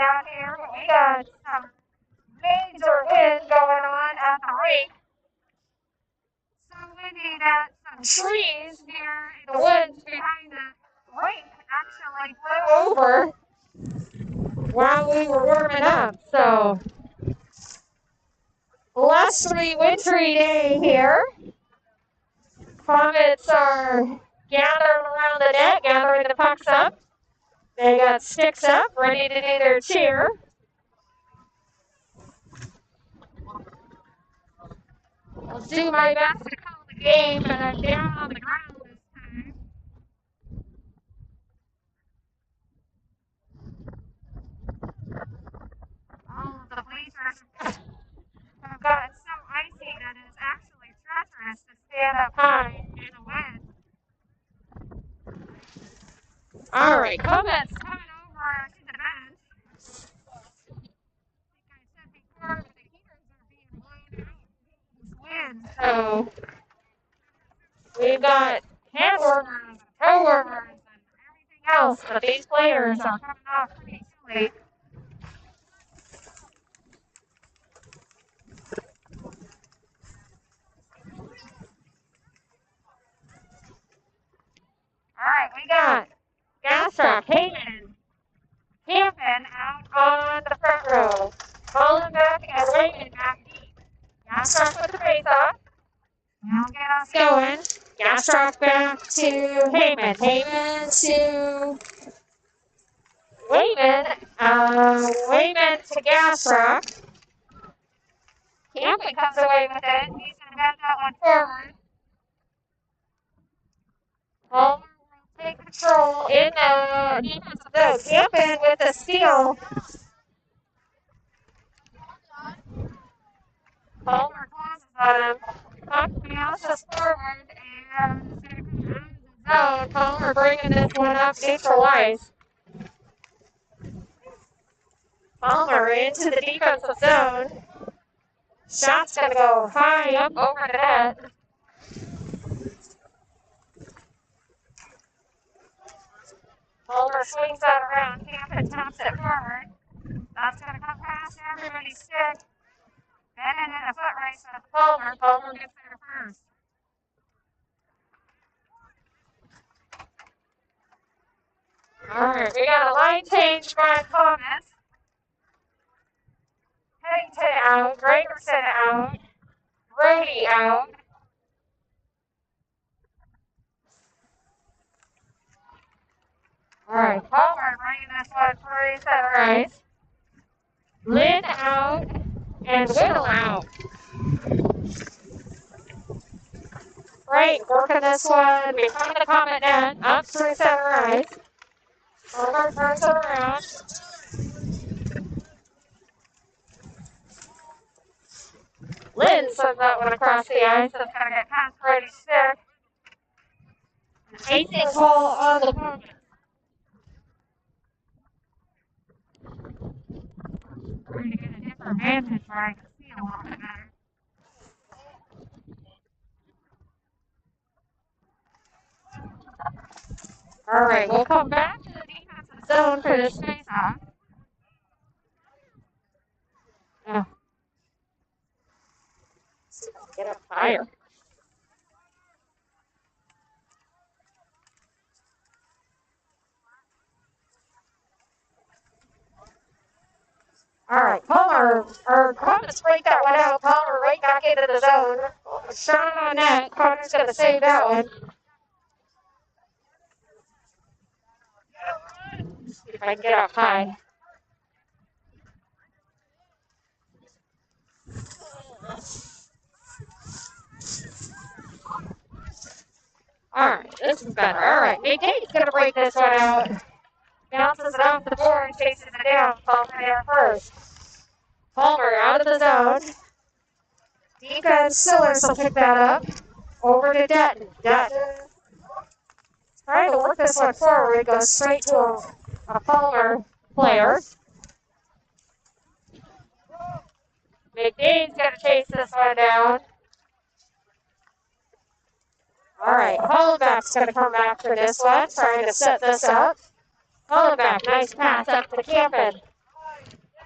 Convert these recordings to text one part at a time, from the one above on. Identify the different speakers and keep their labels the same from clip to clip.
Speaker 1: down here, but we got some major wind going on at the rink. So windy that some trees near the woods behind the rink actually blew over while we were warming up. So, blustery, wintry day here. Comets are gathered around the net, gathering the pucks up. They got sticks up, ready to do their cheer. I'll do my best to call the game, but I'm down on the ground this time. All of the bleachers have gotten so icy that it's actually treacherous to stand up high in the wind. All right, Comets coming over to the bench. Like I said before, the heaters are being blown out with this wind. So we've got hand warmers, toe warmers, and everything else, but these players are coming off pretty chilly. All right, we got Cusack, Hayman, Campin out on the front row. Hollenbeck and Raymond back deep. Cusack with the face off. Now get us going. Cusack back to Hayman. Hayman to Wayman. Wayman to Cusack. Campin comes away with it. He's going to bat that one forward. Palmer will take control in the defensive zone. Campin with the steal. Palmer closes on him. Puck bounces forward and it's going to come out of the zone. Palmer bringing this one up neutral ice. Palmer into the defensive zone. Shot's going to go high up over the net. Palmer swings that around. Campin taps it forward. That's going to come past everybody's stick. Then in a foot race with Palmer. Palmer gets there first. Alright, we got a line change by Comets. Pennington out, Gregerson out, Brody out. Alright, Palmer bringing this one through center ice. Lynn out and Whittle out. Right, working this one behind the Comet net, up through center ice. Palmer turns it around. Lynn sends that one across the ice. It's going to get past Brody's stick. An icing call on the Comets. We're going to get a different vantage where I can see a little bit better. All right, we'll come back to the defensive zone for this face-off. Oh. Get up higher. All right, Palmer, or Comets break that one out. Palmer right back into the zone. Shot on net. Connor's going to save that one. See if I can get up high. All right, this is better. All right, McDade's going to break this one out. Bounces it off the board, chases it down. Palmer there first. Palmer out of the zone. Defense Sillers will pick that up. Over to Dutton. Dutton trying to work this one forward. Goes straight to a Palmer player. McDade's going to chase this one down. All right, Hollenbeck's going to come back for this one, trying to set this up. Hollenbeck, nice pass up to Campin.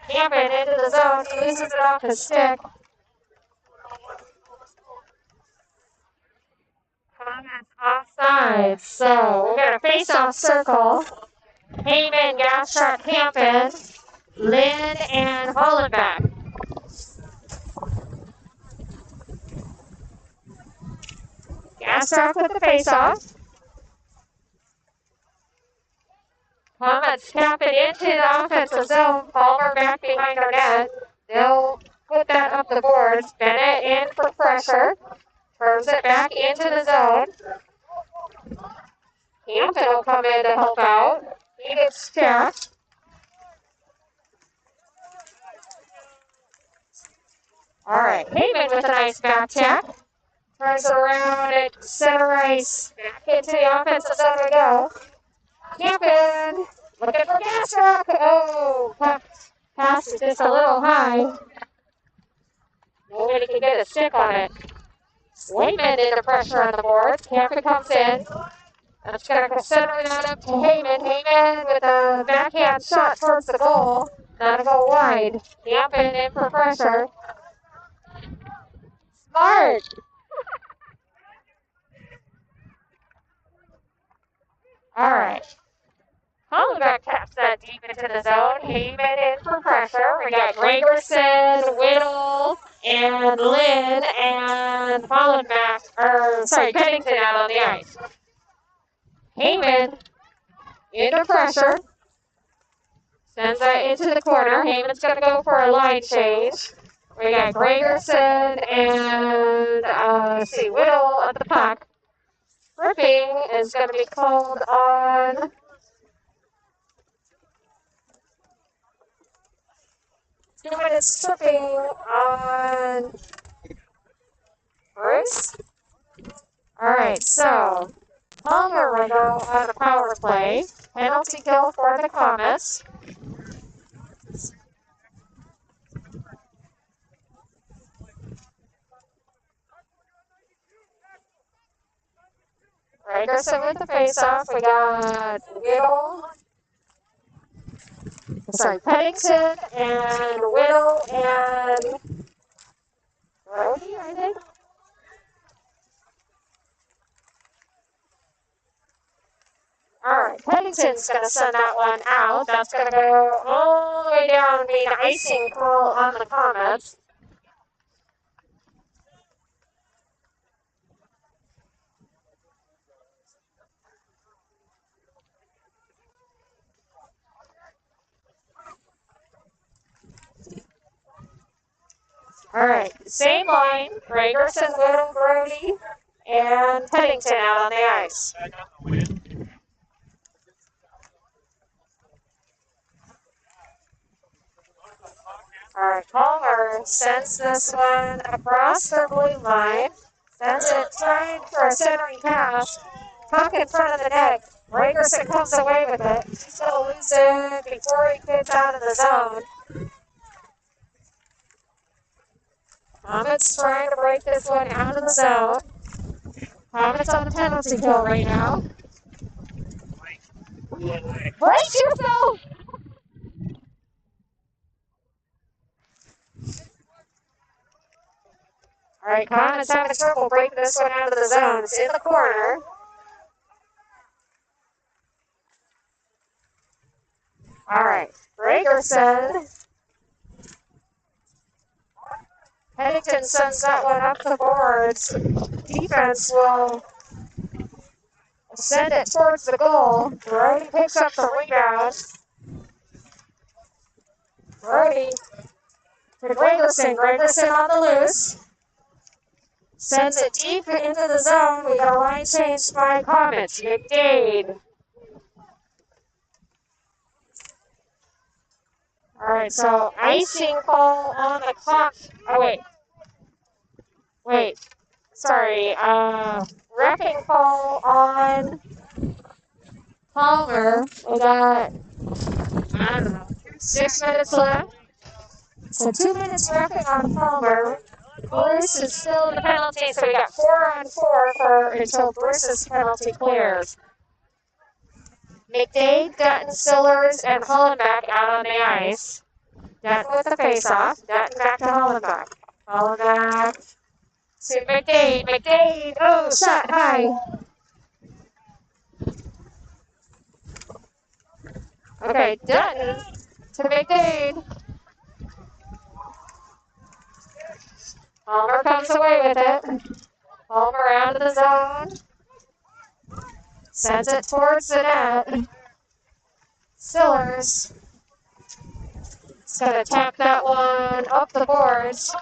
Speaker 1: Camping into the zone. He loses it off his stick. Comets offside. So we're going to face off circle. Heyman, gas truck, Camping, Lynn, and Hollenbeck. Gas truck with the face off. Comets tapping into the offensive zone. Palmer back behind our net. They'll put that up the boards. Bennett in for pressure. Turns it back into the zone. Hampton will come in to help out. He gets checked. All right, Heyman with a nice back check. Turns it around at center ice. Back into the offensive zone we go. Camping. Looking for gas truck. Oh, pass is just a little high. Nobody can get a stick on it. Wayman into pressure on the board. Camping comes in. That's going to center that up to Heyman. Heyman with a backhand shot towards the goal. That'll go wide. Camping in for pressure. Smart. All right. Hollenbeck taps that deep into the zone. Heyman in for pressure. We got Gregerson, Whittle, and Lynn, and Pennington out on the ice. Heyman into pressure. Sends that into the corner. Heyman's going to go for a line change. We got Gregerson and, Whittle at the puck. Ripping is going to be called on 2 minutes tripping on Bruce. All right, so Palmer will go on a power play. Penalty kill for the Comets. Gregerson with the face-off. We got Pennington and Whittle and Brody, I think. All right, Pennington's going to send that one out. That's going to go all the way down and be an icing call on the Comets. All right, same line, Gregerson, Whittle, Brody, and Pennington out on the ice. All right, Palmer sends this one across the blue line, sends it trying for a centering pass, puck in front of the net. Gregerson comes away with it. He's going to lose it before he gets out of the zone. Comets trying to break this one out of the zone. Comets on the penalty kill right now. Brace yourself! All right, Comets having trouble breaking this one out of the zone. It's in the corner. All right, Gregerson. Pennington sends that one up the boards. Defense will send it towards the goal. Brody picks up the rebound. Brody to Gregerson. Gregerson on the loose. Sends it deep into the zone. We got a line change by Comets. McDade. All right, so icing call on the clock. Oh, wait. Sorry. Wrecking call on Palmer. We got, 6 minutes left. So 2 minutes wrecking on Palmer. Bruce is still in the penalty, so we got 4-on-4 until Bruce's penalty clears. McDade, Dutton, Stillers, and Hollenbeck out on the ice. Dutton with the face-off. Dutton back to Hollenbach. Hollenbach to McDade. McDade, oh, shot high. Okay, Dutton to McDade. Palmer comes away with it. Palmer out of the zone. Sends it towards the net. Stillers. It's going to tap that one up the boards.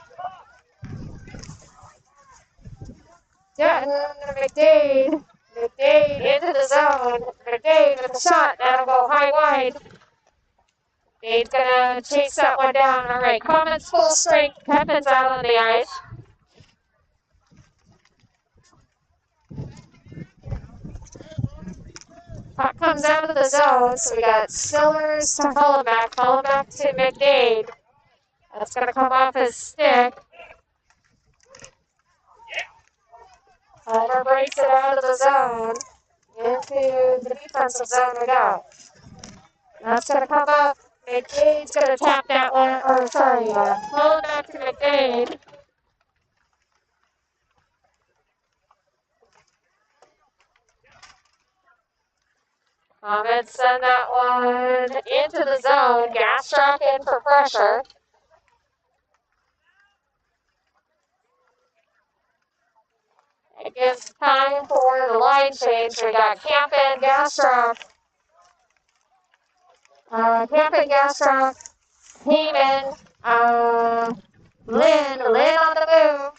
Speaker 1: Dutton to McDade. McDade into the zone. McDade with the shot. That'll go high wide. McDade's going to chase that one down. All right, Comets full strength. Pepin's out on the ice. Puck comes out of the zone, so we got Stillers to Hollenbach. Hollenbach to McDade. That's going to come off his stick. Palmer breaks it out of the zone. Into the defensive zone we go. That's going to come up. McDade's going to tap that one. Or sorry, Hollenbach to McDade. Comets send that one into the zone. Gastrock in for pressure. It gives time for the line change. We got Campen, Gastrock. Campen, Gastrock, Heyman, Lynn on the move.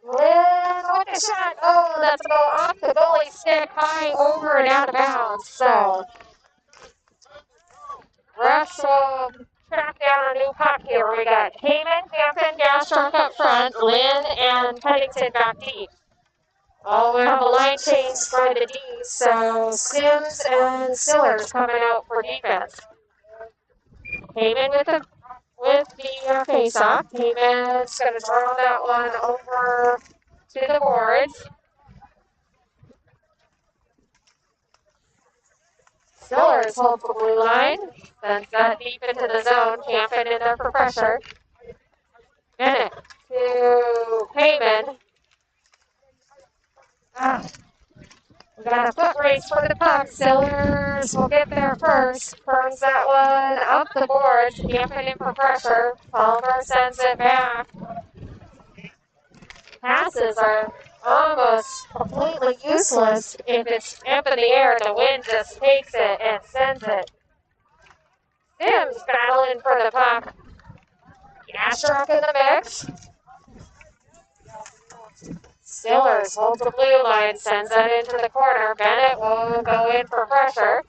Speaker 1: Lynn with the shot. Oh, that's going to go off the goalie stick high over and out of bounds. So, refs will track down a new puck here. We got Heyman, Campen, Gastrock up front, Lynn, and Pennington back deep. Oh, we have a line change for the D, so Sims and Stillers coming out for defense. Heyman with the face-off. Heyman's going to draw that one over to the boards. Stillers holds the blue line. Sends that deep into the zone. Campen in there for pressure. Bennett to Heyman. We got a foot race for the puck. Stillers will get there first. Burns that one up the board. Campen in for pressure. Palmer sends it back. Passes are almost completely useless if it's up in the air. The wind just takes it and sends it. Sims battling for the puck. Gastrock in the mix. Stillers holds the blue line, sends that into the corner. Bennett will go in for pressure.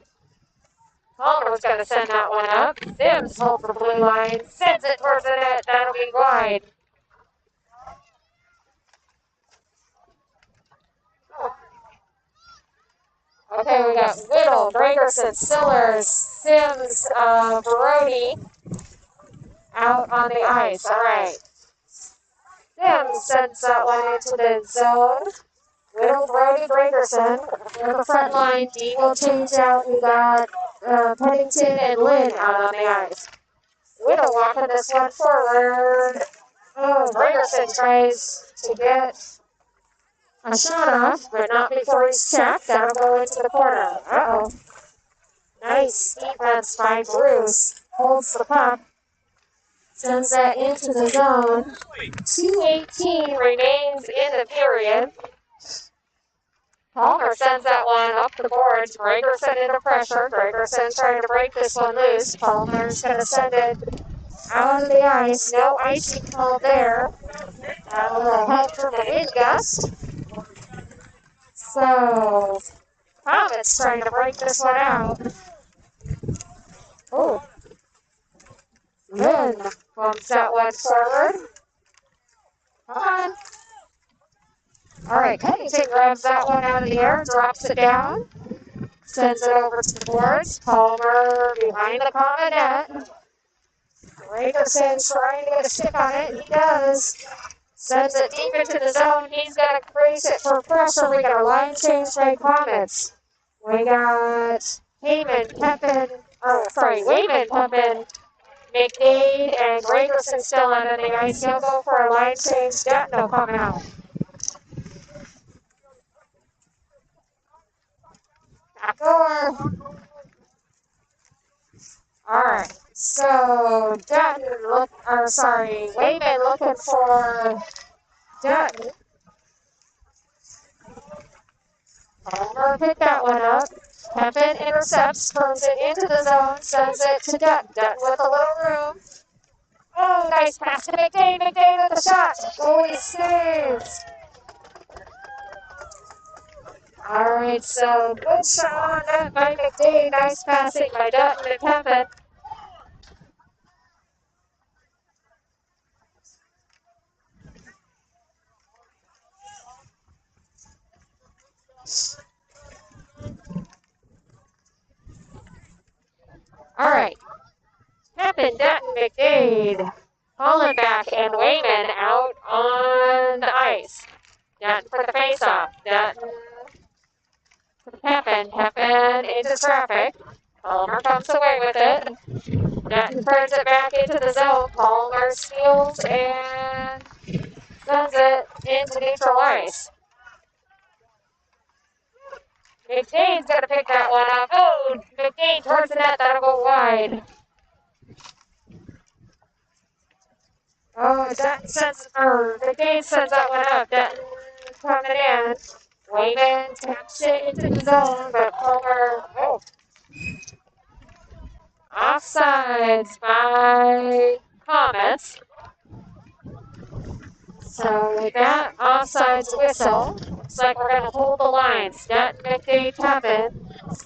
Speaker 1: Palmer's going to send that one up. Sims holds the blue line, sends it towards the net. That'll be wide. Okay, we got Whittle, Gregerson, Stillers, Sims, Brody out on the ice. All right. Sims sends that one into the zone. Whittle, Brody, Gregerson. On the front line, D will change out. We got Pennington and Lynn out on the ice. Whittle walking this one forward. Oh, Gregerson tries to get a shot off, but not before he's checked. That'll go into the corner. Uh-oh. Nice defense by Bruce. Holds the puck. Sends that into the zone. 2:18 remains in the period. Palmer sends that one up the boards. Gregerson into pressure. Gregerson's trying to break this one loose. Palmer's going to send it out of the ice. No icing called there. That'll help from the wind gust. So, Comets trying to break this one out. Oh. Lynn bumps that one forward. Come on. All right, Pennington grabs that one out of the air, drops it down, sends it over to the boards. Palmer behind the Comet net. Gregerson's trying to get a stick on it. He does. Sends it deep into the zone. He's going to brace it for pressure. We got a line change by Comets. We got Heyman, Pepin, Wayman pumping. McDade and Gregerson still under the ice. He'll go for a line change. Dutton will come out. Back door. Alright, so Wayman looking for Dutton. Palmer picked that one up. Pempin intercepts, turns it into the zone, sends it to Dutton. Dutton with a little room. Oh, nice pass to McDade. McDade with the shot. Goalie saves. Alright, so good shot on that by McDade. Nice passing by Dutton and Pempin. Alright. Pempin, Dutton, McDade. Hollenbach and Wayman out on the ice. Dutton for the faceoff. Dutton for Pempin. Pempin into traffic. Palmer comes away with it. Dutton turns it back into the zone. Palmer steals and sends it into neutral ice. McDade's going to pick that one up. Oh, McDade towards the net. That'll go wide. Oh, McDade sends that one up. Dutton coming in. Wayman taps it into the zone, but Palmer, offsides by Comets. So with that offsides whistle, looks like we're going to hold the lines. Dutton, McDade, Pempin,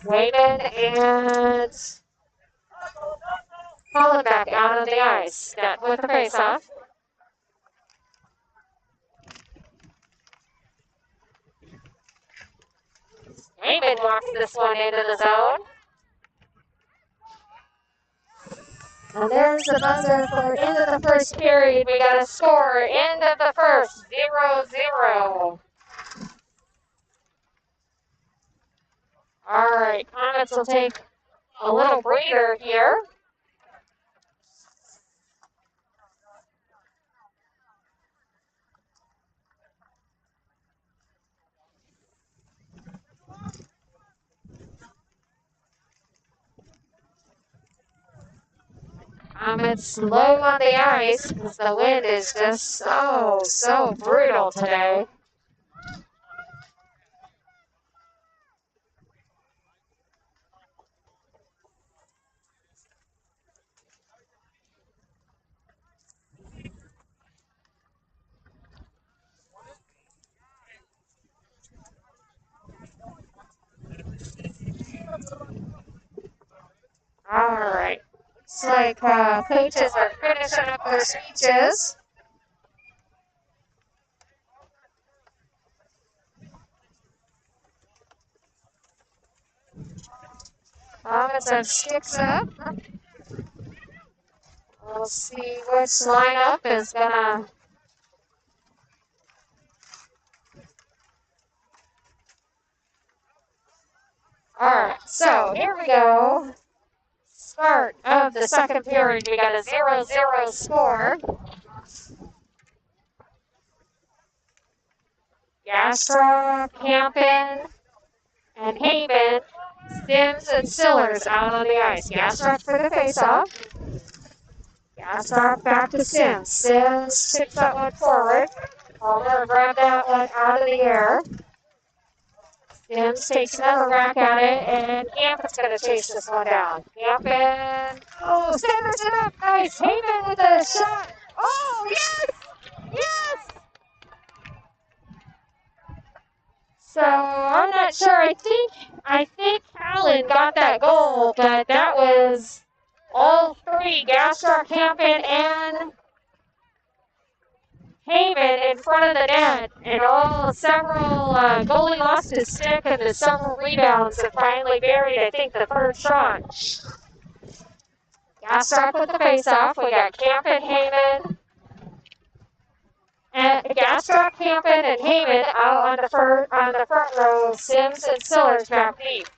Speaker 1: Wayman, and Hollenbach out on the ice. Dutton with the faceoff. Wayman walks this one into the zone. And there's the buzzer for end of the first period. We got a score, end of the first, 0-0. All right, Comets will take a little breather here. Comets low on the ice because the wind is just so brutal today. All right. Looks like coaches are finishing up their speeches. Comets have sticks up. We'll see which lineup is gonna. All right, so here we go. Start of the second period. We got a 0-0 score. Gastra, Campin, and Haven, Sims, and Sillers out on the ice. Gastra for the faceoff. Gastra back to Sims. Sims picks that one forward. Palmer grabbed that one out of the air. Sims takes another whack at it, and Campin's going to chase this one down. Campin, centers it up. Nice. Haven with a shot. Oh, yes! Yes! So I'm not sure. I think Allen got that goal, but that was all three, Gastar, Campin, and Haven in front of the net, and several goalie lost his stick, and the several rebounds and finally buried, I think, the third shot. Gastar with the face-off. We got Campin, Haven, and Gastar, Campin, and Haven out on the front row. Sims and Sillers back deep.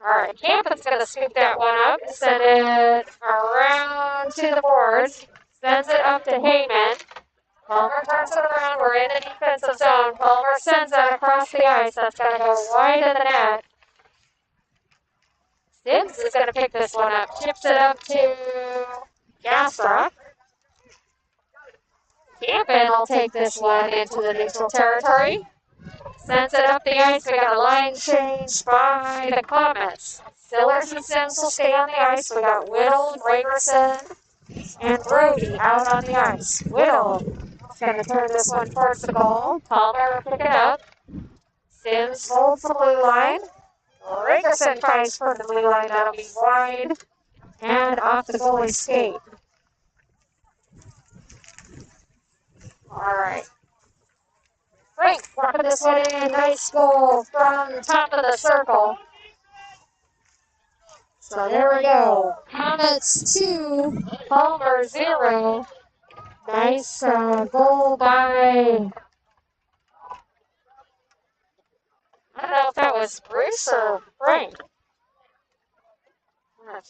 Speaker 1: Alright, Campbell's going to scoop that one up, send it around to the boards, sends it up to Heyman. Palmer turns it around, we're in the defensive zone. Palmer sends that across the ice, that's going to go wide of the net. Sims is going to pick this one up, chips it up to Gasrock. Campen will take this one into the neutral territory. Sends it up the ice. We got a line change by the Comets. Stillers and Sims will stay on the ice. We got Whittle, Gregerson, and Brody out on the ice. Whittle is going to turn this one towards the goal. Palmer will pick it up. Sims holds the blue line. Gregerson tries for the blue line. That'll be wide and off the goalie's skate. All right. Rink dropping this one in. Nice goal from top of the circle. So there we go. Comets 2, Palmer 0. Nice goal by, I don't know if that was Bruce or Frank.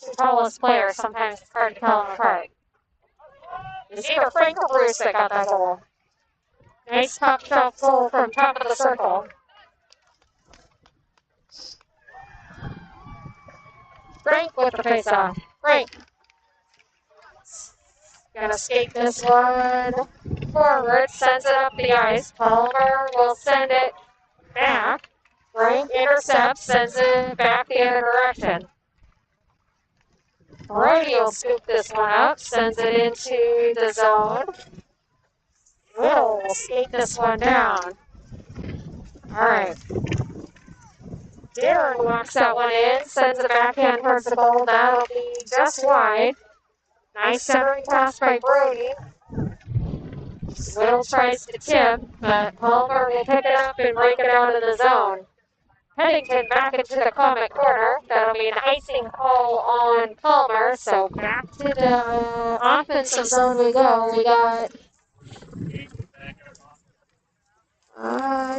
Speaker 1: Two tallest players, sometimes it's hard to tell them apart. It's either Frank or Bruce that got that goal. Nice top shelf goal from top of the circle. Frank with the face-off. Frank. Gonna skate this one forward, sends it up the ice. Palmer will send it back. Frank intercepts, sends it back the other direction. Brody will scoop this one up, sends it into the zone. Will skate this one down. Alright. Darren walks that one in, sends it backhand towards the goal. That'll be just wide. Nice centering pass by Brody. Will tries to tip, but Palmer will pick it up and break it out of the zone. Pennington back into the Comet corner. That'll be an icing call on Palmer. So back to the offensive zone we go. We got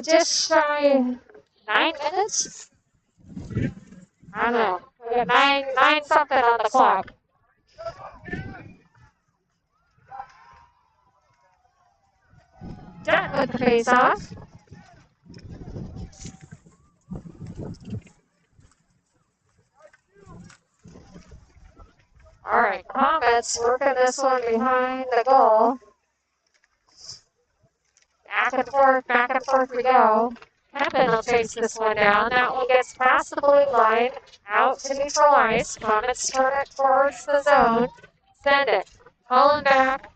Speaker 1: just shy 9 minutes. I don't know. We got nine something on the clock. Done with the face-off. All right, Comets working this one behind the goal. Back and forth we go. Pepin will chase this one down. That one gets past the blue line, out to neutral ice. Comets turn it towards the zone. Send it. Pulling back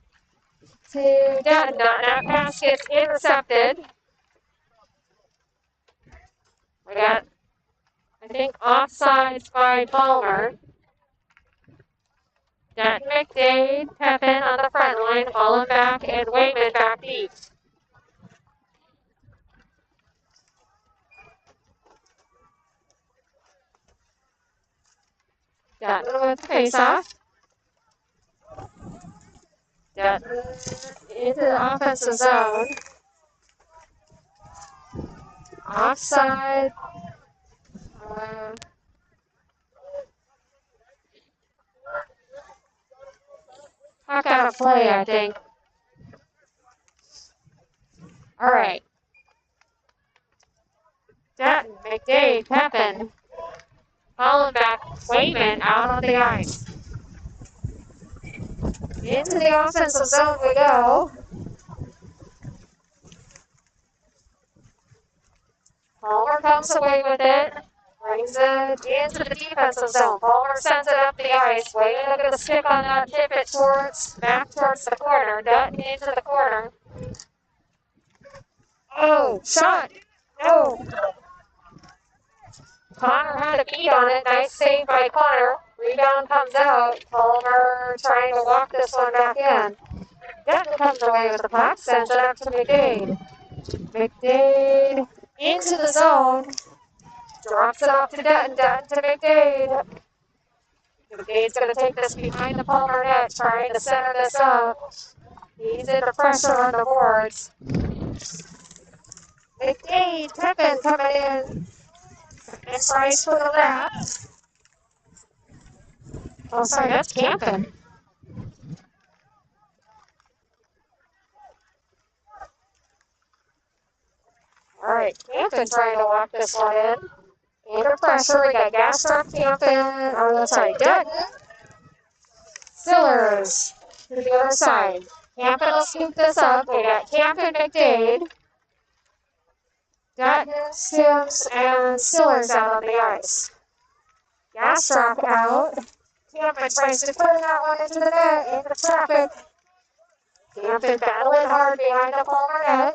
Speaker 1: to Dutton. That pass gets intercepted. We got, I think, offsides by Palmer. Dutton, McDade, Pepin on the front line, falling back, and Wayman back deep. Dutton with the face-off. Dutton into the offensive zone. Offside. Puck out of play, I think. All right. Dutton, McDade, Pepin. Falling back, Wayman out on the ice. Into the offensive zone we go. Palmer comes away with it. Brings it into the defensive zone. Palmer sends it up the ice. Wayman looking to stick on that, tip it back towards the corner. Dutton into the corner. Oh, shot. No. Connor had a beat on it. Nice save by Connor. Rebound comes out. Palmer trying to walk this one back in. Dutton comes away with the puck. Sends it up to McDade. McDade into the zone. Drops it off to Dutton. Dutton to McDade. McDade's going to take this behind the Palmer net. Trying to center this up. He's under pressure on the boards. McDade, Pepin coming in. Nice price for the lap. Oh, sorry, that's camping. All right, camping trying to walk this one in. Under pressure, we got gas truck camping. Oh, sorry, Dutton. Stillers to the other side. Camping will scoop this up. We got Camping McDade. Dutton, Sims, and Stillers out on the ice. Gas truck out. Camping tries to turn that one into the net, into traffic. Camping battling hard behind the Palmer net.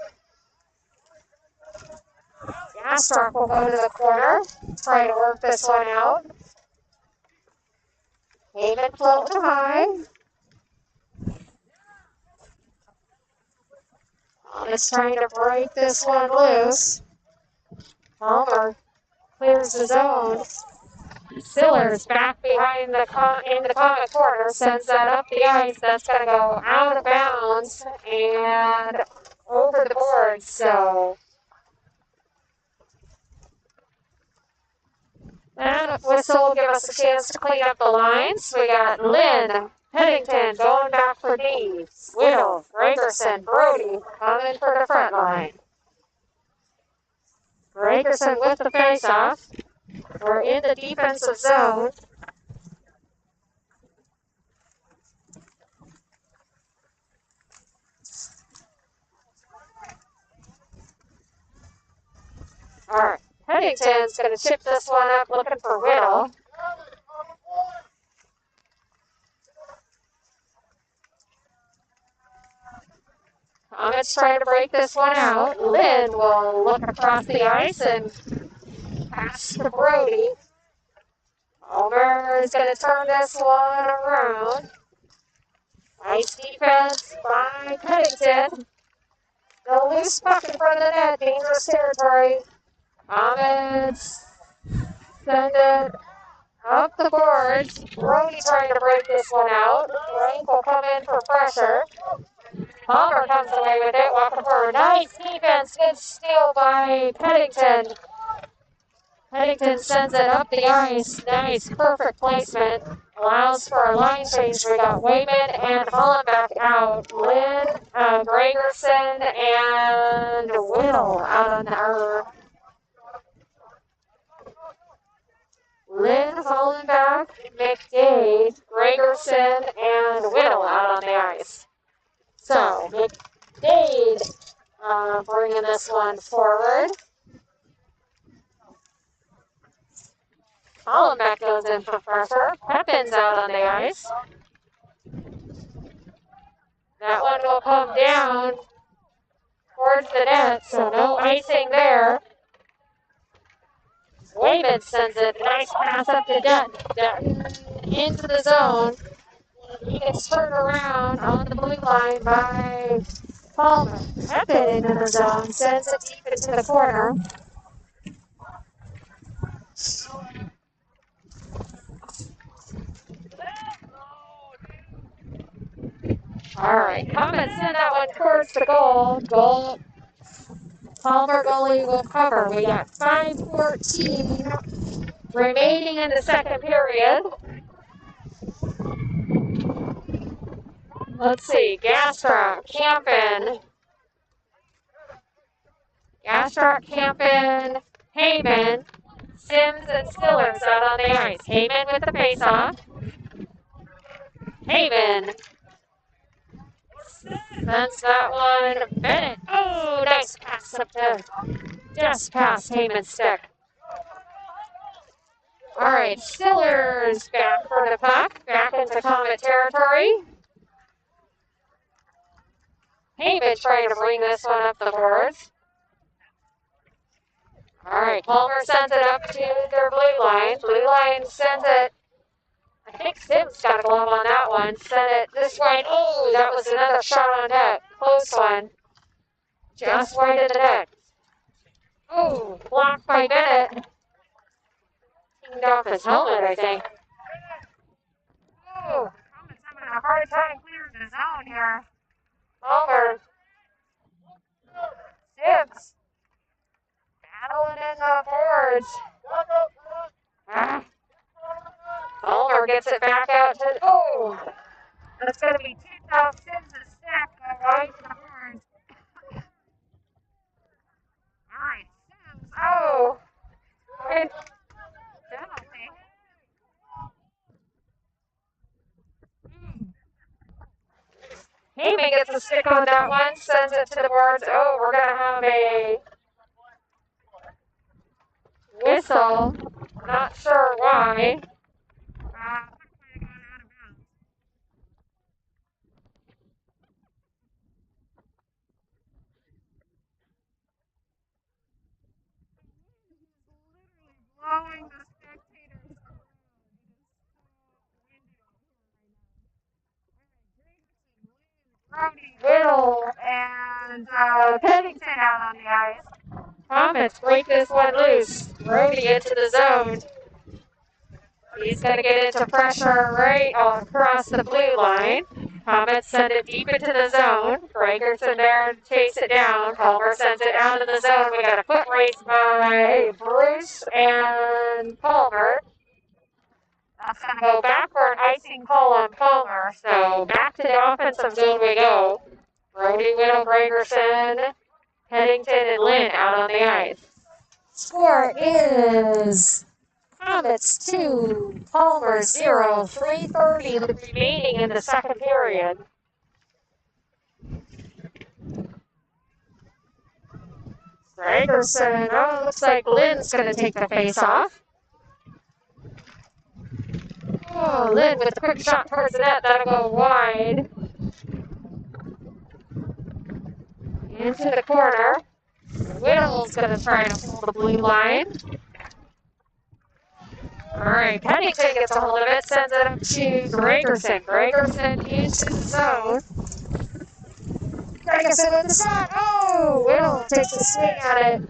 Speaker 1: Gas truck will go to the corner. Try to work this one out. Heyman floating high. Is trying to break this one loose. Palmer clears the zone. Stillers back behind in the Comet corner, sends that up the ice. That's going to go out of bounds and over the board. So that whistle will give us a chance to clean up the lines. We got Lynn, Pennington going back for D. Whittle, Gregerson, Brody coming for the front line. Gregerson with the face-off. We're in the defensive zone. All right, Pennington's going to chip this one up, looking for Whittle. Comets trying to break this one out. Lynn will look across the ice and pass to Brody. Palmer is going to turn this one around. Nice defense by Pennington. The loose puck in front of the net, dangerous territory. Comets send it up the boards. Brody trying to break this one out. Rink will come in for pressure. Palmer comes away with it, walking forward. Nice defense, good steal by Pennington. Pennington sends it up the ice. Nice, perfect placement. Allows for a line change. We got Wayman and Hollenbeck out. Lynn, Gregerson, and Whittle out on our Lynn, Hollenbeck, McDade, Gregerson, and Whittle out on the ice. So, McDade bringing this one forward. Hollenbeck goes in for pressure. Pepin's out on the ice. That one will come down towards the net, so no icing there. Wayman sends it. Nice pass up to Dutton. Dutton into the zone. He gets turned around on the blue line by Palmer. Pepin into the zone. Sends it deep into the corner. All right, Comets send that one towards the goal. Palmer goalie will cover. We got 5:14 remaining in the second period. Let's see, Gastrock, Campin, Heyman, Sims, and Stillers out on the ice. Heyman with the face-off. Heyman sends that one. Bennett. Oh, nice pass up to just past Heyman's stick. All right, Stillers back for the puck. Back into Comet territory. Heyman trying to bring this one up the boards. All right, Palmer sends it up to their blue line. Blue line sends it. I think Sims got a glove on that one. Sent it this way. Oh, that was another shot on net. Close one. Just wide of the net. Oh, blocked by Bennett. Pinged off his helmet, I think. Oh, Comet's having a hard time clearing the zone here. Palmer. Sims. Battling in the boards. Palmer gets it back out to, oh, that's going to be 2,000 Sims a stack going to the horns. All right, Sims, oh, good penalty. Heyman gets a stick on that one, sends it to the boards. Oh, we're going to have a whistle. Not sure why. Blowing the spectators around. Whittle and Pennington out on the ice. Comets break this one loose. Brody into the zone. He's going to get into pressure right across the blue line. Comets send it deep into the zone. Gregerson there to chase it down. Palmer sends it out of the zone. We got a foot race by Bruce and Palmer. That's going to go back for an icing call on Palmer. So back to the offensive zone we go. Brody, Whittle, Gregerson, Pennington, and Lynn out on the ice. Score is Comets 2, Palmer 0, 3:30 remaining in the second period. Gregerson, oh, looks like Lynn's going to take the face off. Oh, Lynn with a quick shot towards the net, that'll go wide. Into the corner. Whittle's going to try to pull the blue line. All right, Pennington gets a hold of it, sends it up to Gregerson. Gregerson into the zone. Gregerson with the shot. Oh, Whittle takes a swing at it.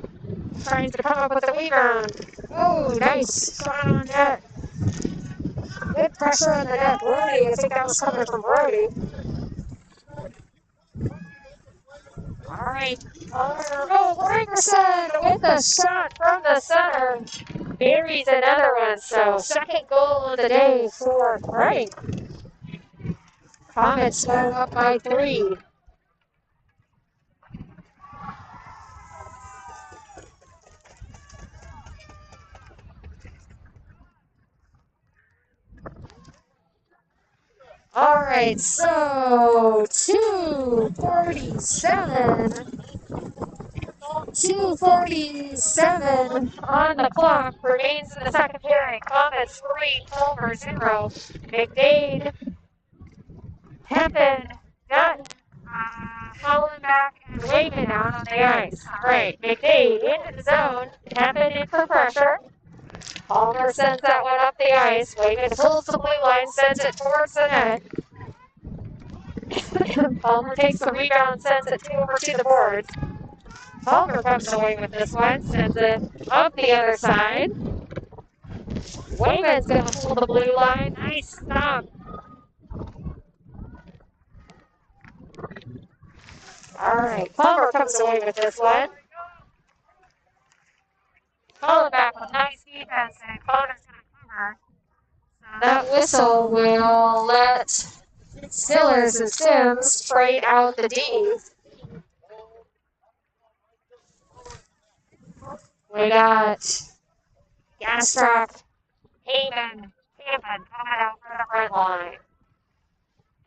Speaker 1: Trying to come up with a rebound. Oh, nice shot on net. Good pressure on the net. Brody, I think that was coming from Brody. All right. Oh, Gregerson with the shot from the center. Buries another one. So second goal of the day for Rink. Comets go up by 3. All right, so 2:47 on the clock remains in the second period. Comets 3, Palmer 0. McDade, Hempin, Dunn, Hollenbach, and Wayman out on the ice. All right, McDade into the zone. Hempin in for pressure. Palmer sends that one up the ice. Wayman pulls the blue line, sends it towards the net. Palmer takes the rebound, sends it over to the boards. Palmer comes away with this one, sends it up the other side. Wayman's going to pull the blue line. Nice stop. All right, Palmer comes away with this one. Call it back with nice defense, and Connor's going to cover. So that whistle will let Stillers and Sims trade out the D. We got Gastrock, Haven, Campen coming out for the front line.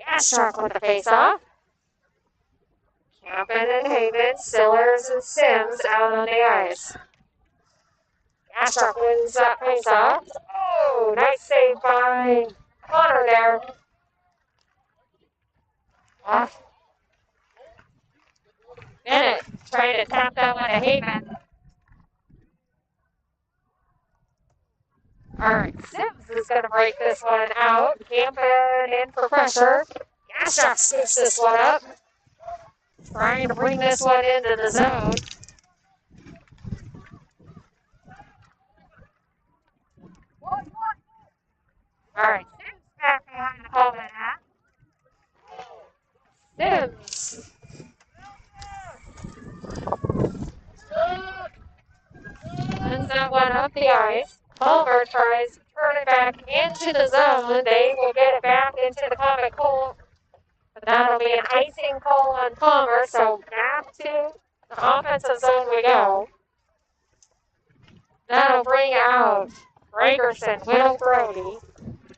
Speaker 1: Gastrock with the face-off. Campen and Haven, Stillers and Sims out on the ice. Gastrock wins that face-off. Oh, nice save by Connor there. Bennett trying to tap that one to Haven. All right, Sims is going to break this one out. Campen in for pressure. Gastrock scoops this one up. Trying to bring this one into the zone. All right, Sims back behind the ball net. Sims. Sends that one up the ice. Palmer tries to turn it back into the zone. They will get it back into the Comet call. But that'll be an icing call on Palmer. So back to the offensive zone we go. That'll bring out Gregerson, Whittle, Brody,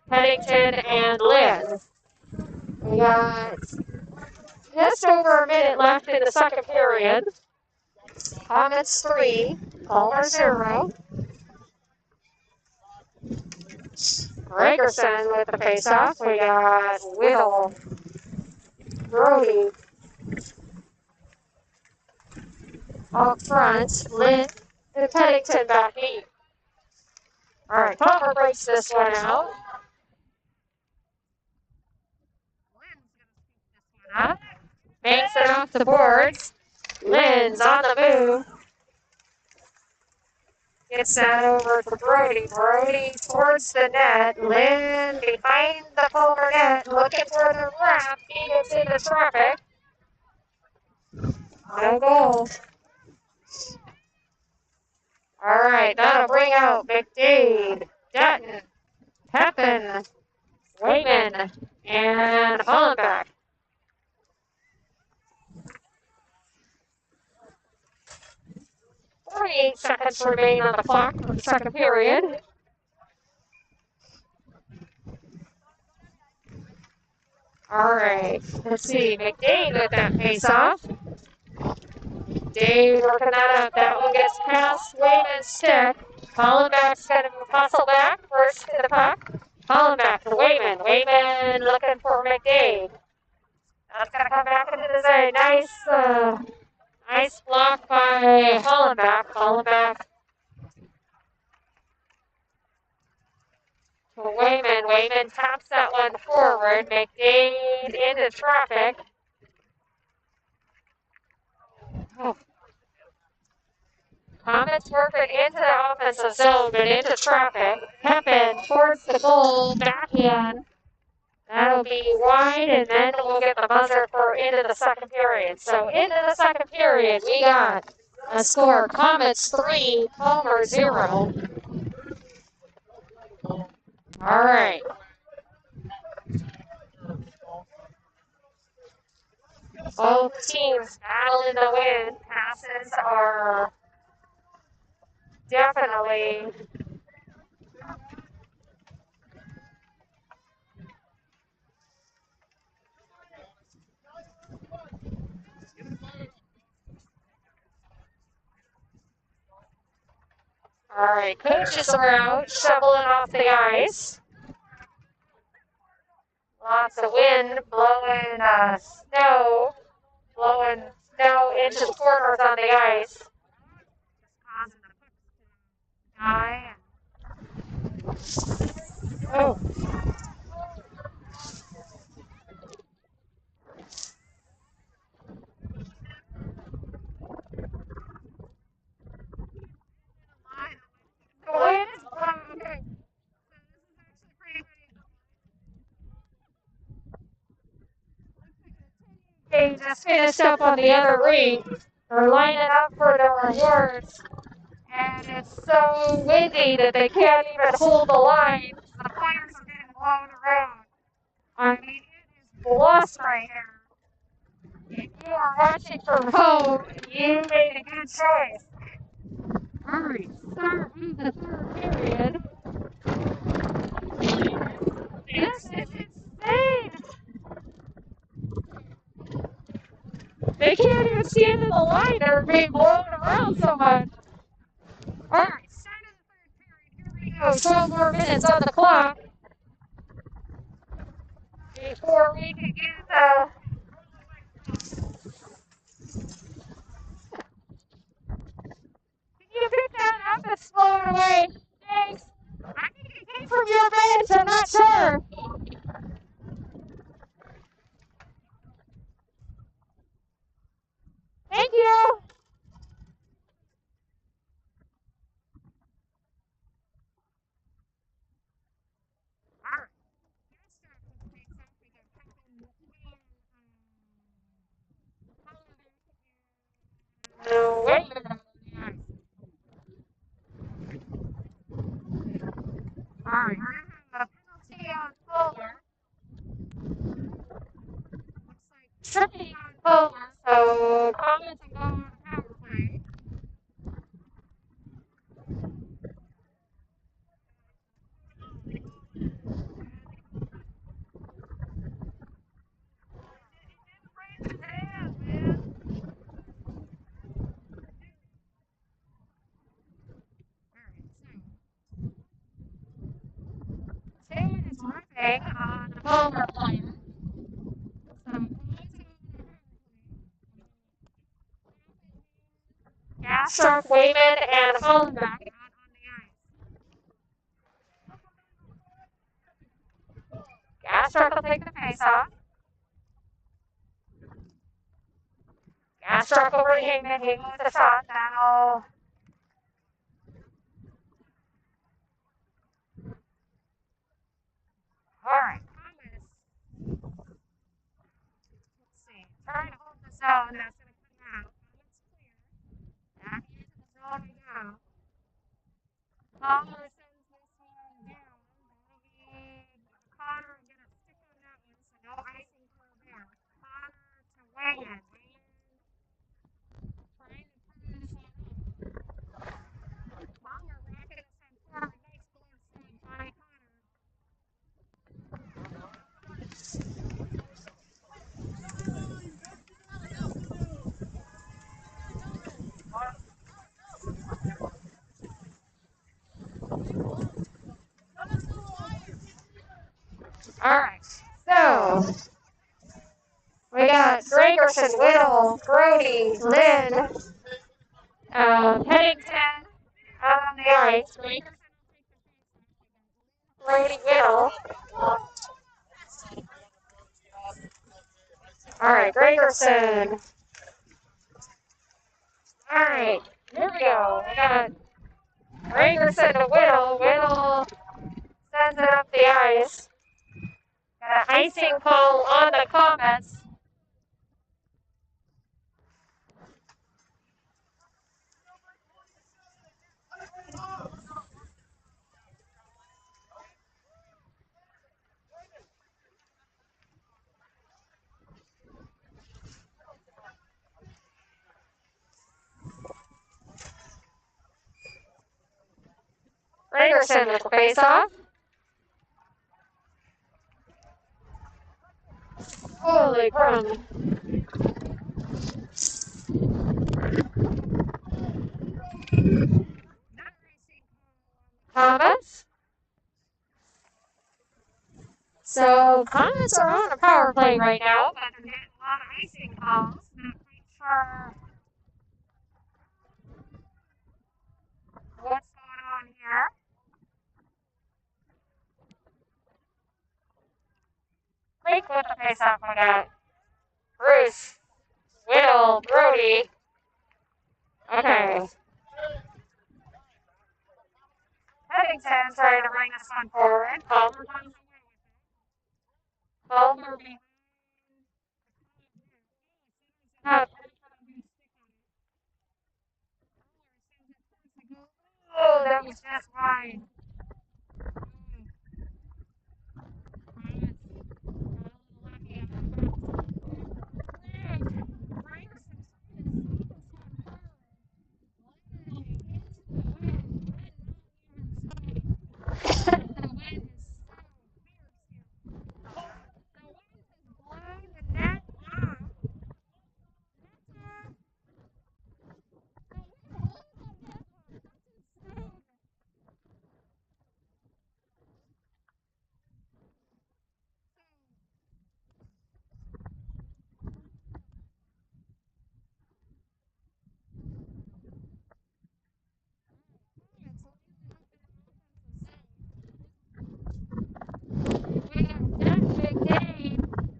Speaker 1: Pennington, and Liz. We got just over a minute left in the second period. Comets 3, Palmer 0. Gregerson with the face-off. We got Whittle, Brody up front, Lynn, and Pennington back deep. All right, Palmer breaks this one out. Makes it off the boards. Lynn's on the move. Gets that over to Brody. Brody towards the net. Lynn behind the Palmer net, looking for the wrap. He gets into traffic. No goal. All right, that'll bring out McDade, Dutton, Pepin, Wayman, and Hollenbeck. 48 seconds remain on the clock for the second period. All right, let's see. McDade with that face-off. Dave working that up. That one gets past Wayman's stick. Hollenbeck's going to hustle back. First to the puck. Hollenbeck to Wayman. Wayman looking for McDade. That's going to come back into the zone. Nice block by Hollenbeck. Hollenbeck to Wayman. Wayman taps that one forward. McDade into traffic. Oh. Comets working into the offensive zone, but into traffic. Pepin towards the goal, backhand. That'll be wide, and then we'll get the buzzer for into the second period. So into the second period, we got a score: Comets 3, Palmer 0. All right. Both teams battling the win. Passes are definitely all right. Coaches are out, shoveling off the ice. Lots of wind blowing snow into the corners on the ice. Causing the puck to die. Oh. The wind is blowing. They just finished up on the other rink. They're lining up for their awards. And it's so windy that they can't even hold the line. The players are getting blown around. I mean, it is blustering here. If you are watching from home, you made a good choice. All right, start of the third period. This is insane. They can't even stand in the line. They're being blown around so much. All right, start of the third period. Here we go. 12 more minutes on the clock before we can get the. Can you pick that up and slow it away? Thanks. I think it came from your bench. I'm not sure. Thank you. No, wait a minute. All right, waving on the Palmer plane. Gas truck waving and hauling back out on the ice. Gas truck will take the face off. Gas truck over to Hingman. Hingman with the shot. That'll. Alright, Comets. Let's see. Trying to hold the zone. That's going to come out. Comets clear. Back into the zone we go. Palmer sends this one down. That'll be Connor going to stick on that one, so no icing call there. Connor to Wagan. Trying to turn this one up. Palmer racking his head forward. Nice glove save by Connor. Alright, so we got Gregerson, Whittle, Brody, Lynn, Pennington out on the ice. Brody, Whittle. Alright, Gregerson. Alright, here we go. We got Gregerson to Whittle. Whittle sends it up the ice. Got an icing call on the Comets. Gregerson with the face-off. Holy crap. Comets. So, Comets are on a power play right now, but they're getting a lot of icing calls. Not quite sure what's going on here. Rink with the face-off we got. Bruce, Whittle, Brody. Okay. Pennington trying to bring this one forward. Palmer comes away with it. Palmer behind. Oh, that was just wide.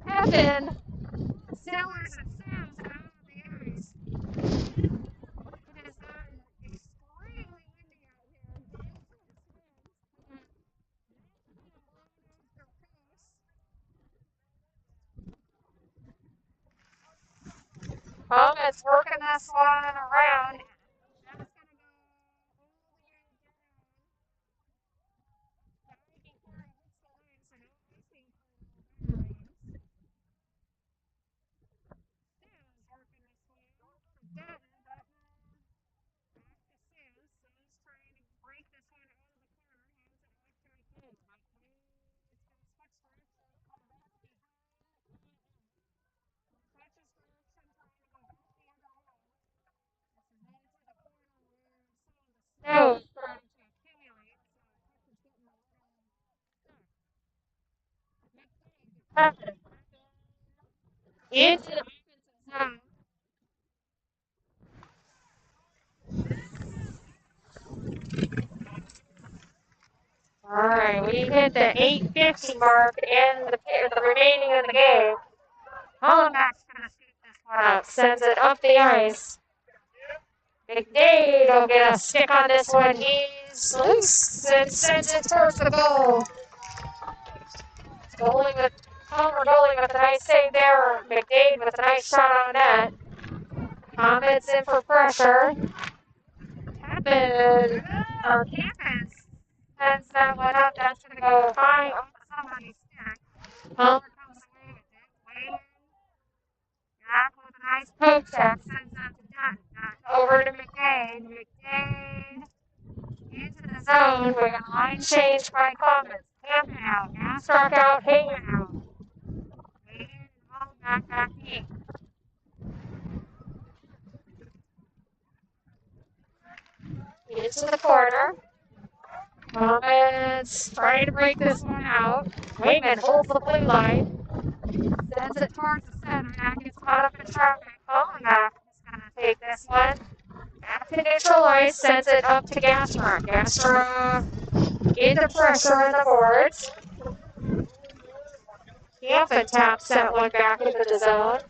Speaker 1: Happen. Sellers and Sims out on the ice. It has gotten extremely windy out here. Comets working this one around. That's going to go all the way snow is starting to accumulate. into the offensive zone. All right, we hit the 8:50 mark in the remaining of the game. Hollenbach's going to scoop this one up, sends it up the ice. McDade will get a stick on this one. He's loose and sends it towards the goal. Palmer goalie with a nice save there. McDade with a nice shot on net. Comets in for pressure. Campus sends that one up. That's going to go high off somebody's stick. Palmer comes away with it. Waiting. Jack with a nice poke check. Sends that to Dunn. Over to McDade. McDade into the zone. We got a line change by Comets. Hampton out. Now struck out. Heyman out. Waiting. Back in. Into the corner. Comets trying to break this one out. Wayman holds the blue line. Sends it towards the center. Now gets caught up in traffic. Hollenbach is going to take this one. Back to neutral ice. Sends it up to Gasper. Gasper into pressure on the boards. Campbell taps that one back into the zone.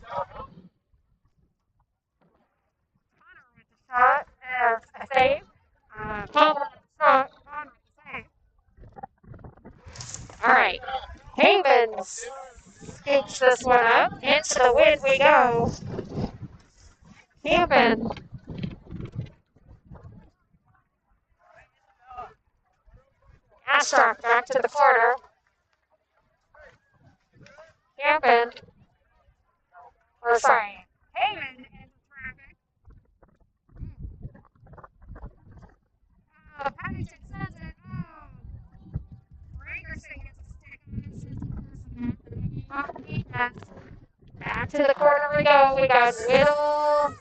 Speaker 1: Connor with the shot. A save. Palmer with the shot. Connor with the save. All right. Havens scoops this one up. Into the wind we go. Hampton. Astrock back to the corner. Hampton. Haven into traffic. Paddington sends it. Rangerson gets a stick on it. Back to the corner we go. We got Whittle.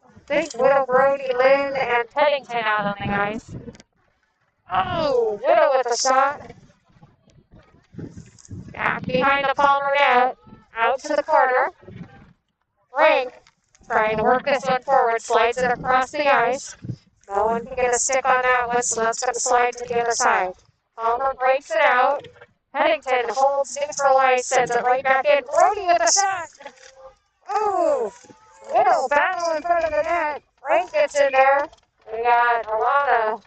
Speaker 1: I think Whittle, Brody, Lynn, and Pennington out on the ice. Oh, Whittle with a shot. Back behind the Palmer net. Out to the corner. Rink trying to work this one forward. Slides it across the ice. No one can get a stick on that one, so that's going to slide to the other side. Palmer breaks it out. Pennington holds neutral ice, sends it right back in. Brody with a shot. Oh, Whittle battle in front of the net. Rink gets in there. We got a lot of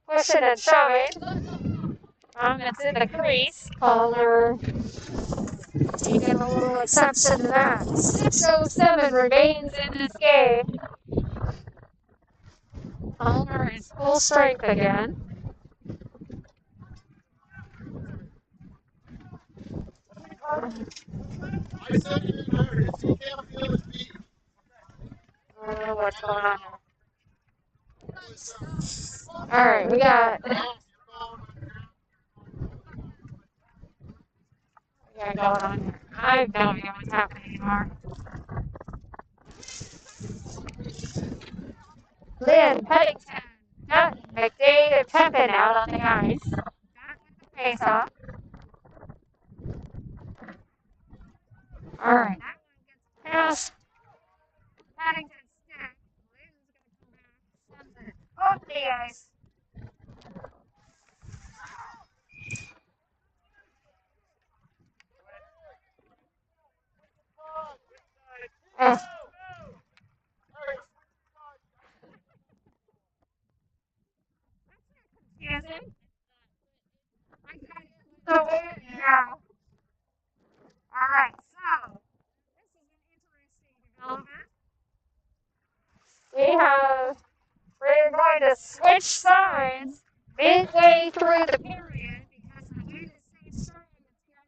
Speaker 1: pushing and shoving. It's in the crease. Palmer taking a little exception to that. 6:07 remains in this game. Palmer is full strength again. I don't know what's going on here. Alright, we got going on here. I have no idea what's happening anymore. Lynn, Pennington, Dutton, McDade, and Pepin out on the ice. Back with the face-off. Alright, that one gets past Paddington's stick. Lynn's going to come back, sends it off the ice. Confusing. Yeah. Alright, so this is an interesting development. We're going to switch sides midway through the period because the wind is so strong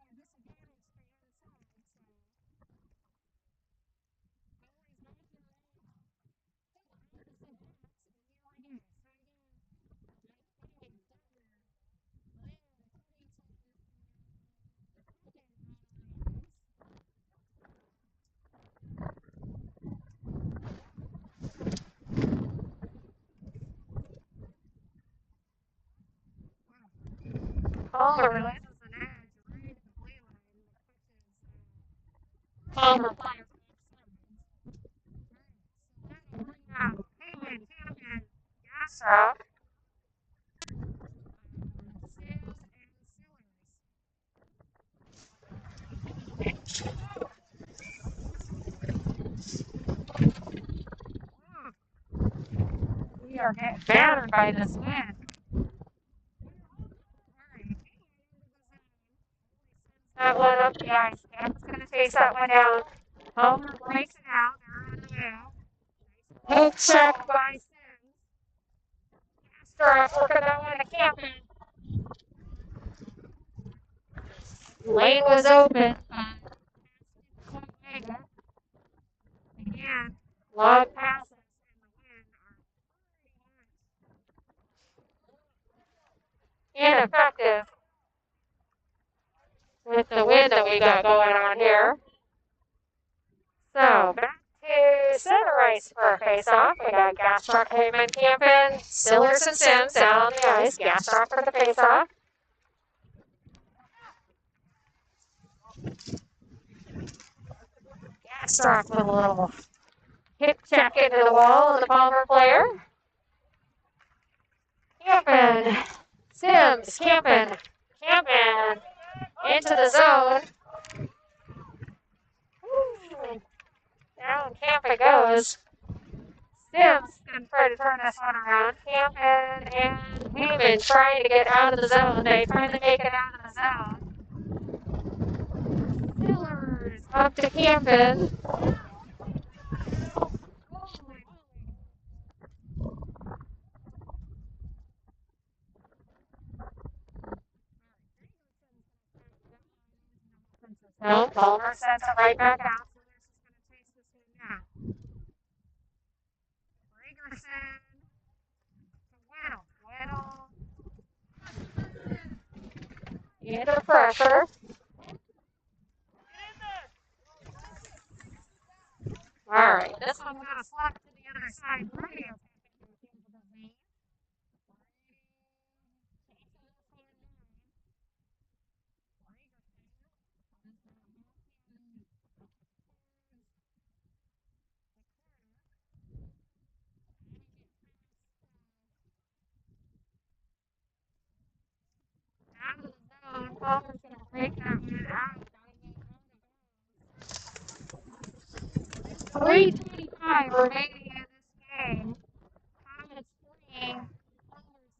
Speaker 1: it's carrying a disadvantage to the other side. Palmer loses an edge right at the blue line. Jackstrap. We are getting battered by this wind. That one up the ice. Cam's going to chase that one down. Homer breaks it out. They're on the wheel. Hook check by Sims. Jackstrap working that one to Camping. Lane was open. Again, long passes in the wind are ineffective with the wind that we got going on here. So back to center ice for a face-off. We got Jackstrap, Heyman, Campin, Stillers, and Sims down on the ice. Jackstrap for the face-off. Jackstrap with a little hip check into the wall of the Palmer player. Campin, Sims, Campin into the zone. Down Campin goes. Sims can try to turn this one around. Campin and Heyman trying to get out of the zone. They finally make it out of the zone. Stillers up to Campin. No, Palmer sends it right back out. So they're just going to chase this one now. Gregerson to Whittle. Into pressure. All right, this one got a slap to the other side. Out of the zone, Palmer's going to break that one out. 3:25 remaining in this game. Comets 3, Palmer 0.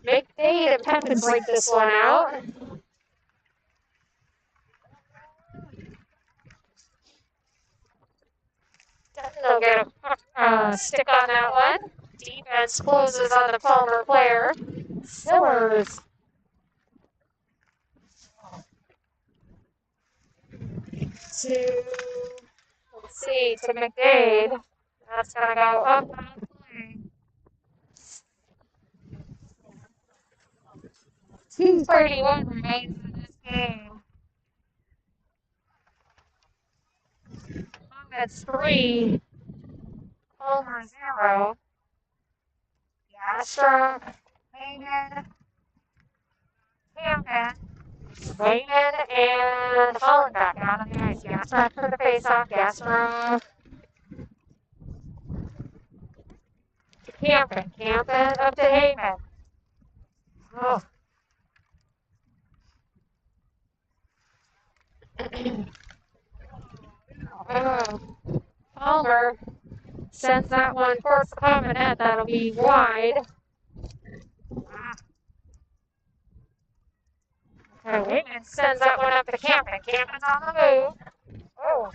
Speaker 1: McDade and Pepin break this one out. They'll get a stick on that one. Defense closes on the Palmer player. Stillers. To McDade. That's going to go up on the play. 2:31 remains in this game. Comets 3, Palmer 0. Jackstrap, Heyman, Campin, and Holland back out on the ice. Jackstrap for the face-off. Jackstrap. Campin up to Heyman. Oh. Palmer sends that one towards the common net. That'll be wide. Higgins sends that one up to Camden. Camden's on the move. Oh.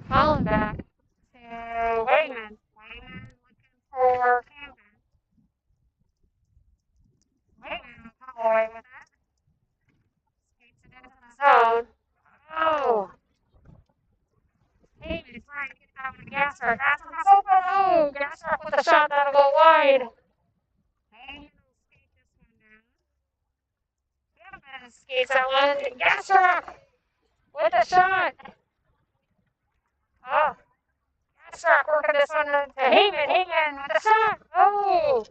Speaker 1: Falling back to Wayman. Wayman looking for Camden. Wayman will come away with it. Skates it into the zone. Oh. Heyman's trying to get that one to Gasser. Gasser's open. Oh, Gasser with a shot that'll go wide. Heyman will skate this one down. Camden skates that one. Gasser with a shot. Oh. Gasser working this one to Heyman. Heyman with a shot. Oh.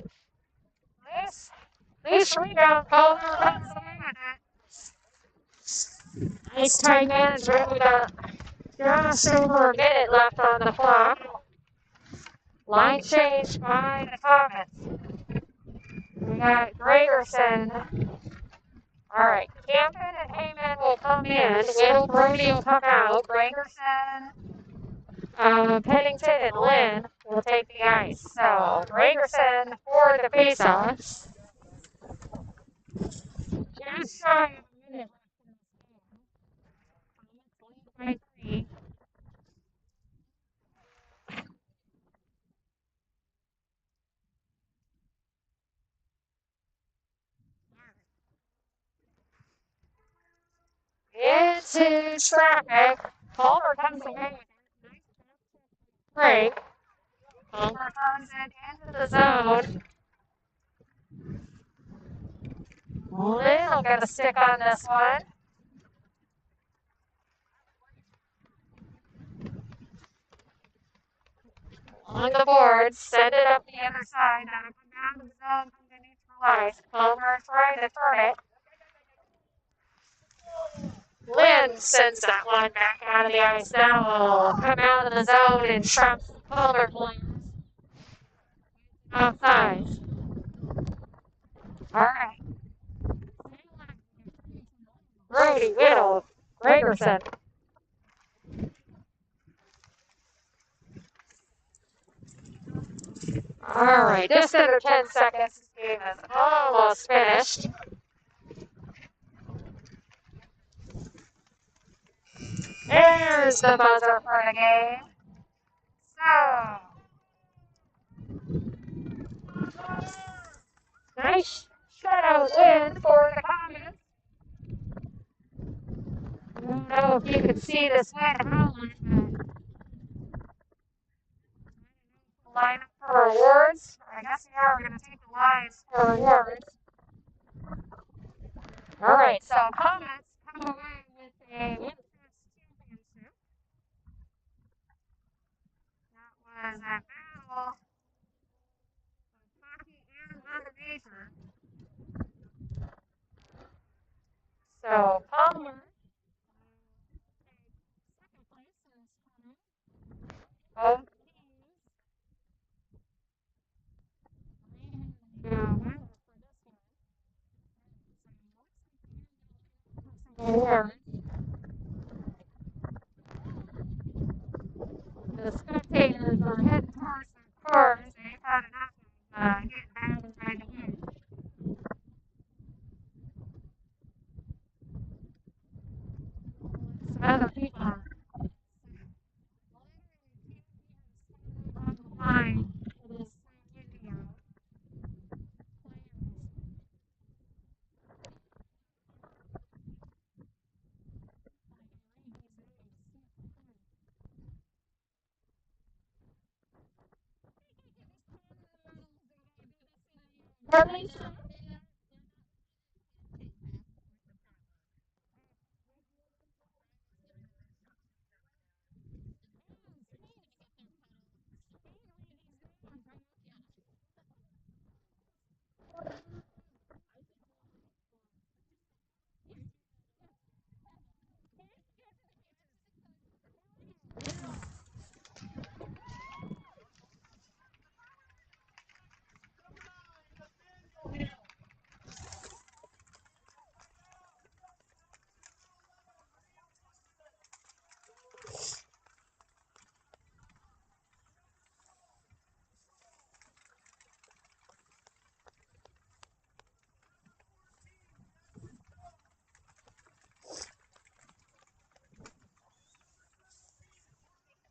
Speaker 1: Nice rebound. Palmer comes away with it. Nice time management. We got just over a minute left on the clock. Line change by the Comets. We got Gregerson. All right, Camden and Heyman will come in. Will Brody will come out. Gregerson, Pennington, and Lynn will take the ice. So Gregerson for the faceoffs. Just shy of a minute left in this game. By 3. Into traffic. Palmer comes away with it. Nice break. Palmer comes in into the zone. Lynn will get a stick on this one. On the board, send it up the other side. That'll come down to the zone from the neutral ice. Palmer trying to turn it. Lynn sends that one back out of the ice. Now will come out of the zone and traps the Palmer players outside. All right. Brody, Whittle, Gregerson. All right, just under 10 seconds. This game is almost finished. There's the buzzer for the game. So, nice shutout win for the Comets. I don't know if you can see this win howling, but line up for awards. I guess we are going to take the lines for awards. All right, so Comets come away with a Winterfest championship. That was a battle of hockey and Mother Nature. So Palmer second place in this tournament. Both teams awards. The spectators are heading towards their cars. They've had enough of getting battled by the wind. Some other people are on the line for this video. Pardon?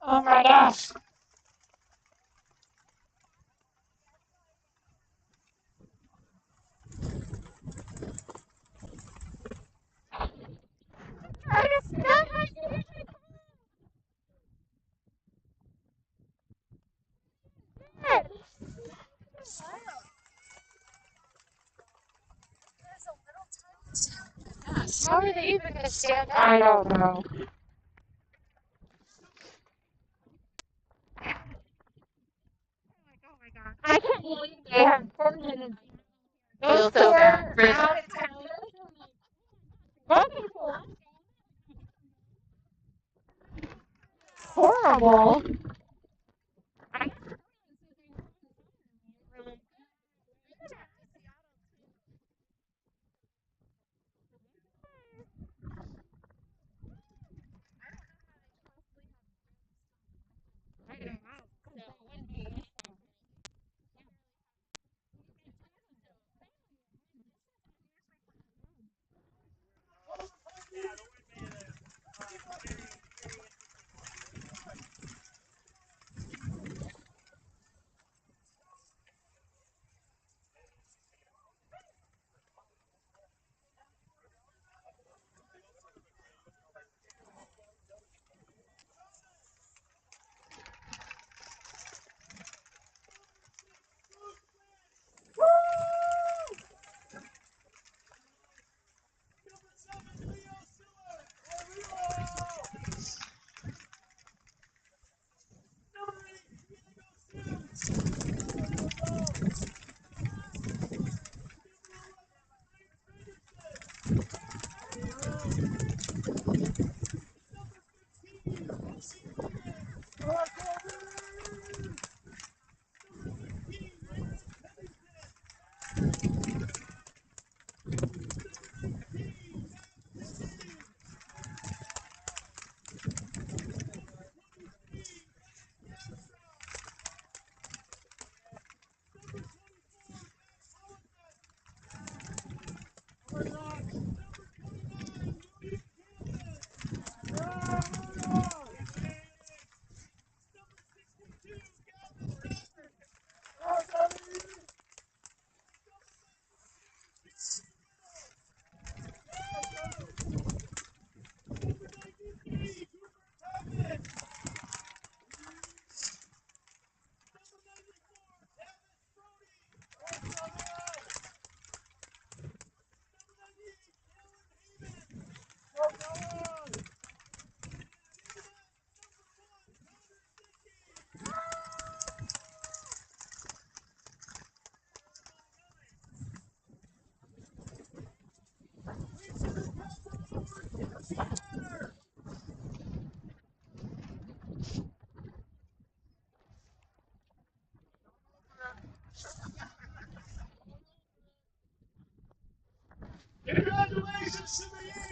Speaker 1: Oh my gosh. I just got my head. How are they even gonna stand? I don't know. I can't believe they have permanent those so bad for out of town. Horrible.
Speaker 2: Congratulations to the